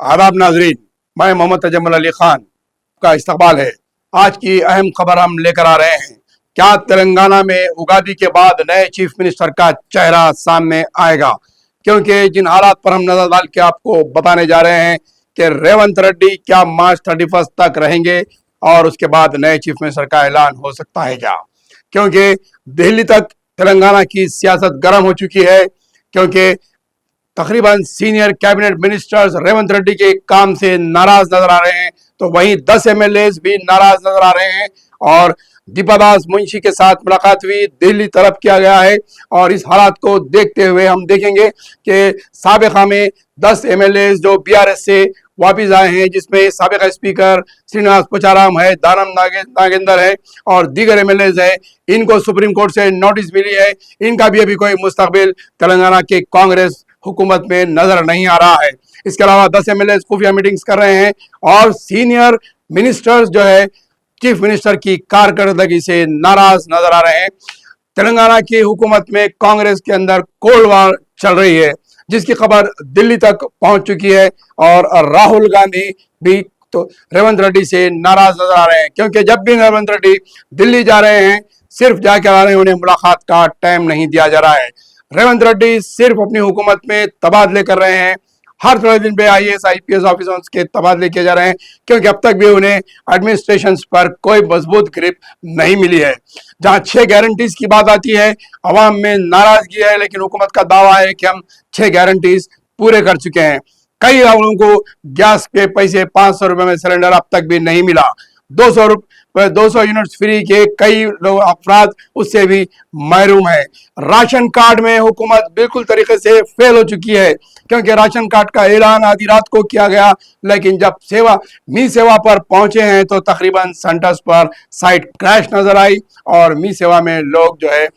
आदाब नाजरीन, मैं मोहम्मद तजम्मुल अली खान का इस्तकबाल है। आज की अहम खबर हम लेकर आ रहे हैं। क्या तेलंगाना में उगादी के बाद नए चीफ मिनिस्टर का चेहरा सामने आएगा? क्योंकि जिन हालात पर हम नजर डाल के आपको बताने जा रहे हैं कि रेवंत रेड्डी क्या मार्च 31 तक रहेंगे और उसके बाद नए चीफ मिनिस्टर का ऐलान हो सकता है क्या? क्योंकि दिल्ली तक तेलंगाना की सियासत गर्म हो चुकी है। क्योंकि तकरीबन senior cabinet ministers Revanth Reddy के काम से नाराज नजर आ रहे हैं, तो वहीं 10 एमएलए भी नाराज नजर आ रहे हैं। और दीपादास मुंशी के साथ मुलाकात भी दिल्ली तरफ किया गया है। और इस हालात को देखते हुए हम देखेंगे कि साबिका में 10 एमएलए जो बीआरएस से वापिस आए हैं, जिसमें साबिका स्पीकर श्रीनिवास पोचाराम है, दानम नागेंद्र है और दीगर एमएलए है, इनको सुप्रीम कोर्ट से नोटिस मिली है। इनका भी अभी कोई मुस्तकबिल तेलंगाना के कांग्रेस हुकूमत में नजर नहीं आ रहा है। इसके अलावा 10 एमएलए खुफिया मीटिंग्स कर रहे हैं और सीनियर मिनिस्टर्स जो है चीफ मिनिस्टर की कारकर्दगी से नाराज नजर आ रहे हैं। तेलंगाना की हुकूमत में कांग्रेस के अंदर कोल्ड वॉर चल रही है, जिसकी खबर दिल्ली तक पहुंच चुकी है। और राहुल गांधी भी तो रेवंत रेड्डी से नाराज नजर आ रहे हैं, क्योंकि जब भी रेवंत रेड्डी दिल्ली जा रहे हैं सिर्फ जाकर आ रहे हैं, उन्हें मुलाकात का टाइम नहीं दिया जा रहा है। रेवंत रेड्डी सिर्फ अपनी हुकूमत में तबादले कर रहे हैं। हर थोड़े दिन पे आईएएस आईपीएस ऑफिसर्स के तबादले किए जा रहे हैं, क्योंकि अब तक भी उन्हें एडमिनिस्ट्रेशन पर कोई मजबूत ग्रिप नहीं मिली है। जहां 6 गारंटीज की बात आती है, अवाम में नाराजगी है, लेकिन हुकूमत का दावा है कि हम 6 गारंटीज पूरे कर चुके हैं। कई लोगों को गैस के पैसे 500 रुपए में सिलेंडर अब तक भी नहीं मिला। 200 यूनिट्स फ्री के कई लोग अफराद उससे भी महरूम है। राशन कार्ड में हुकूमत बिल्कुल तरीके से फेल हो चुकी है, क्योंकि राशन कार्ड का ऐलान आधी रात को किया गया, लेकिन जब मी सेवा पर पहुंचे हैं तो तकरीबन सेंटर्स पर साइट क्रैश नजर आई और मी सेवा में लोग जो है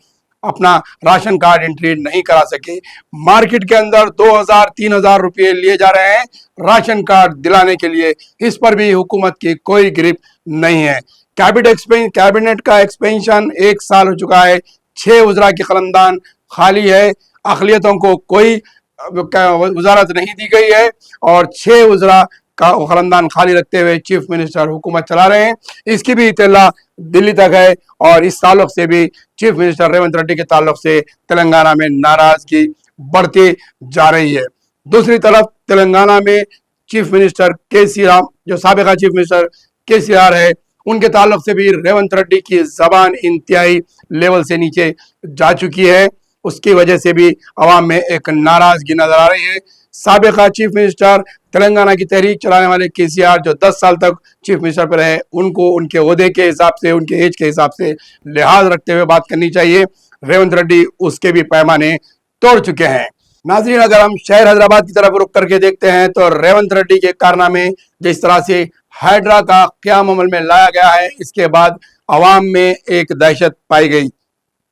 अपना राशन कार्ड एंट्री नहीं करा सके। मार्केट के अंदर 2000-3000 रुपये लिए जा रहे हैं राशन कार्ड दिलाने के लिए। इस पर भी हुकूमत की कोई ग्रिप नहीं है। कैबिनेट का एक्सपेंशन 1 साल हो चुका है, 6 वज़रा की कलमदान खाली है, अक़लियतों को कोई वजारत नहीं दी गई है और 6 वज़रा का कलमदान खाली रखते हुए चीफ मिनिस्टर हुकूमत चला रहे हैं। इसकी भी इत्तला दिल्ली तक है और इस ताल्लुक से भी चीफ मिनिस्टर रेवंत रेड्डी के ताल्लुक से तेलंगाना में नाराजगी बढ़ती जा रही है। दूसरी तरफ तेलंगाना में चीफ मिनिस्टर केसी राम, जो साबिका चीफ मिनिस्टर केसीआर है, उनके ताल्लुक से भी रेवंत रेड्डी की जबान इंतहाई लेवल से नीचे जा चुकी है। उसकी वजह से भी अवाम में एक नाराजगी नजर आ रही है। साबिका चीफ मिनिस्टर तेलंगाना की तहरीक चलाने वाले केसीआर, जो 10 साल तक चीफ मिनिस्टर पर रहे, उनको उनके ओहदे के हिसाब से, उनके एज के हिसाब से लिहाज रखते हुए बात करनी चाहिए। रेवंत रेड्डी उसके भी पैमाने तोड़ चुके हैं। नाज़रीन, अगर हम शहर हैदराबाद की तरफ रुक करके देखते हैं तो रेवंत रेड्डी के कारनामे, जिस तरह से हाइड्रा का क़याम अमल में लाया गया है, इसके बाद अवाम में एक दहशत पाई गई।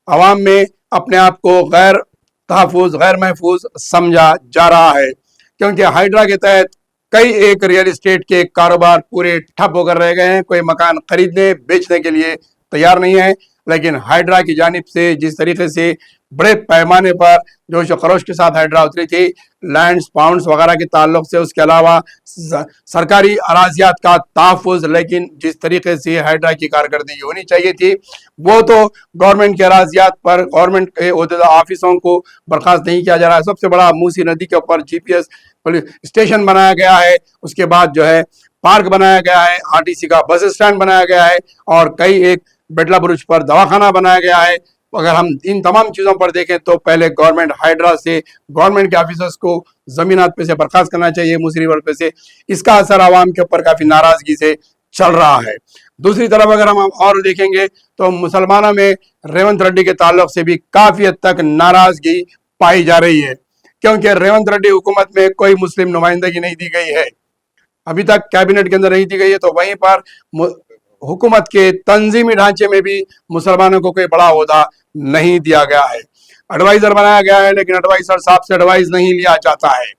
अवाम में अपने आप को गैर तहफ़्फ़ुज़, गैर महफूज समझा जा रहा है, क्योंकि हाइड्रा के तहत कई एक रियल एस्टेट के कारोबार पूरे ठप होकर रह गए हैं। कोई मकान खरीदने बेचने के लिए तैयार नहीं है। लेकिन हाइड्रा की जानिब से जिस तरीके से बड़े पैमाने पर जोश खरोश के साथ हाइड्रा उतरी थी, लैंड्स पाउंड्स वगैरह के ताल्लुक से, उसके अलावा सरकारी अराजियात का तहफ़्फ़ुज़, लेकिन जिस तरीके से हाइड्रा की कारकर्दगी होनी चाहिए थी, वो तो गवर्नमेंट के अराजियात पर गवर्नमेंट के ओहदेदार ऑफिसों को बर्खास्त नहीं किया जा रहा है। सबसे बड़ा मूसी नदी के ऊपर जीपीएस स्टेशन बनाया गया है, उसके बाद जो है पार्क बनाया गया है, आरटीसी का बस स्टैंड बनाया गया है और कई एक बेटला बुरुज पर दवाखाना बनाया गया है। अगर हम इन तमाम चीज़ों पर देखें तो पहले गवर्नमेंट हाइड्रा से, गवर्नमेंट के ऑफिसर्स को ज़मीनात पे से बर्खास्त करना चाहिए, मूसी रिवर पे से। इसका असर आवाम के ऊपर काफ़ी नाराज़गी से चल रहा है। दूसरी तरफ अगर हम और देखेंगे तो मुसलमानों में रेवंत रेड्डी के ताल्लुक से भी काफ़ी हद तक नाराज़गी पाई जा रही है, क्योंकि रेवंत रेड्डी हुकूमत में कोई मुस्लिम नुमाइंदगी नहीं दी गई है, अभी तक कैबिनेट के अंदर नहीं दी गई है। तो वहीं पर हुकूमत के तंजीमी ढांचे में भी मुसलमानों को कोई बड़ा ओहदा नहीं दिया गया है। एडवाइजर बनाया गया है, लेकिन एडवाइजर साहब से एडवाइस नहीं लिया जाता है।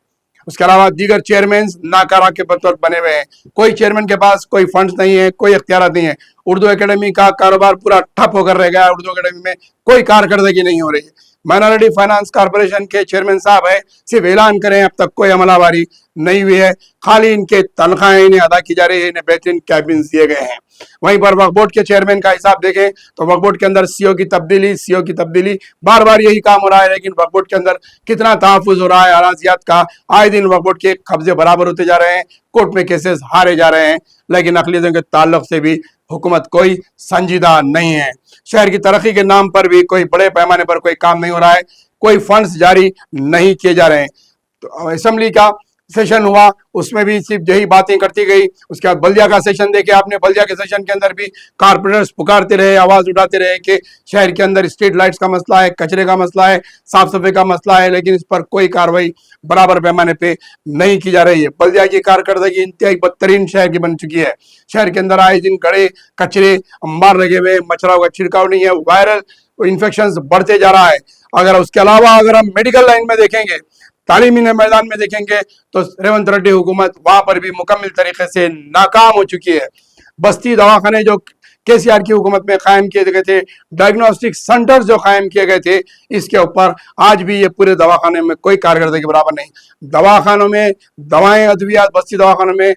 उसके अलावा दीगर चेयरमैन नाकारा के पद पर बने हुए हैं। कोई चेयरमैन के पास कोई फंड्स नहीं है, कोई इख्तियार नहीं है। उर्दू एकेडमी का कारोबार पूरा ठप होकर रह गया है, उर्दू एकेडमी में कोई कारकर्दगी नहीं हो रही है। माइनॉरिटी फाइनेंस कॉर्पोरेशन के चेयरमैन साहब है, सिर्फ ऐलान करें, अब तक कोई अमलावरी नहीं हुई है, खाली इनके तनख्वाहें इन्हें अदा की जा रही है, इन्हें बेहतरीन कैबिन दिए गए हैं। वहीं पर वक्फ बोर्ड के चेयरमैन का हिसाब देखें तो वक्फ बोर्ड के अंदर सीओ की तब्दीली बार बार यही काम हो रहा है, लेकिन वक्फ बोर्ड के अंदर कितना तहफ्फुज हो रहा है अराजियात का। आए दिन वक्फ बोर्ड के कब्जे बराबर होते जा रहे हैं, कोर्ट में केसेस हारे जा रहे हैं, लेकिन अक़लियतों के ताल्लुक से भी हुकूमत कोई संजीदा नहीं है। शहर की तरक्की के नाम पर भी कोई बड़े पैमाने पर कोई काम नहीं हो रहा है, कोई फंड्स जारी नहीं किए जा रहे हैं। तो असेंबली का सेशन हुआ, उसमें भी सिर्फ यही बातें करती गई। उसके बाद बल्दिया का सेशन देखे आपने, बल्दिया के सेशन के अंदर भी कारपोरेटर्स पुकारते रहे, आवाज उठाते रहे कि शहर के अंदर स्ट्रीट लाइट्स का मसला है, कचरे का मसला है, साफ सफाई का मसला है, लेकिन इस पर कोई कार्रवाई बराबर पैमाने पे नहीं की जा रही है। बल्दिया की कारकर्दगी इंतहाई बदतरीन शहर की बन चुकी है। शहर के अंदर आए दिन गड़े, कचरे, अंबार लगे हुए, मच्छरों का छिड़काव नहीं है, वायरल इन्फेक्शन बढ़ते जा रहा है। अगर उसके अलावा अगर हम मेडिकल लाइन में देखेंगे, तालीमी मैदान में देखेंगे, तो रेवंत रेड्डी हुकूमत वहां पर भी मुकम्मल तरीके से नाकाम हो चुकी है। बस्ती दवाखाने जो केसीआर की हुकूमत में कायम किए गए थे, डायग्नोस्टिक सेंटर्स जो कायम किए गए थे, इसके ऊपर आज भी ये पूरे दवाखाने में कोई कारकर्दगी बराबर नहीं। दवाखानों में दवाएं, अद्वियात बस्ती दवाखानों में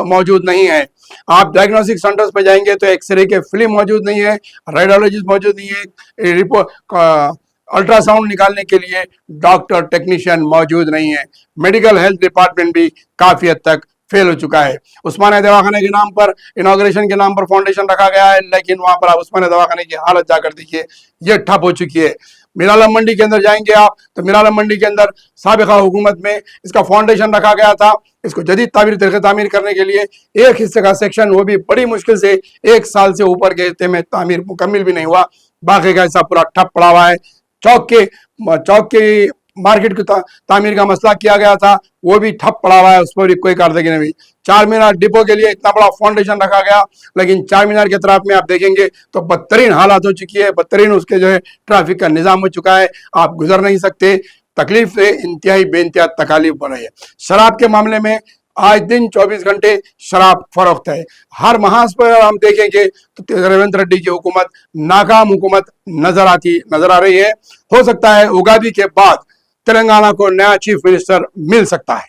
मौजूद नहीं है। आप डायग्नोस्टिक सेंटर्स पे जाएंगे तो एक्सरे के फिल्म मौजूद नहीं है, रेडियोलॉजिस्ट मौजूद नहीं है, रिपोर्ट अल्ट्रासाउंड निकालने के लिए डॉक्टर टेक्नीशियन मौजूद नहीं है। मेडिकल हेल्थ डिपार्टमेंट भी काफी हद तक फेल हो चुका है। उस्मानिया दवाखाने के नाम पर, इनॉग्रेशन के नाम पर फाउंडेशन रखा गया है, लेकिन वहां पर आप उस्मानिया दवाखाने की हालत जाकर देखिए, ये ठप हो चुकी है। मिरालम मंडी के अंदर जाएंगे आप तो मिरालम मंडी के अंदर साबिका हुकूमत में इसका फाउंडेशन रखा गया था। इसको जदीद तामीर करने के लिए एक हिस्से का सेक्शन, वो भी बड़ी मुश्किल से 1 साल से ऊपर के हिस्से में तामीर मुकम्मिल भी नहीं हुआ, बाकी का हिस्सा पूरा ठप पड़ा हुआ है। चौक के मार्केट की तामीर का मसला किया गया था, वो भी ठप पड़ा हुआ है, उस पर भी कोई कारदगी नहीं हुई। चार मीनार डिपो के लिए इतना बड़ा फाउंडेशन रखा गया, लेकिन चार मीनार के तरफ में आप देखेंगे तो बदतरीन हालात हो चुकी है, बदतरीन उसके जो है ट्रैफिक का निजाम हो चुका है, आप गुजर नहीं सकते। तकलीफ से इंतहाई बेइंतहा तकालीफ बढ़ रही है। शराब के मामले में आज दिन 24 घंटे शराब फरोख्त है। हर महाज पर हम देखेंगे तो रेवंत रेड्डी की हुकूमत नाकाम हुकूमत नजर आ रही है। हो सकता है उगादी के बाद तेलंगाना को नया चीफ मिनिस्टर मिल सकता है।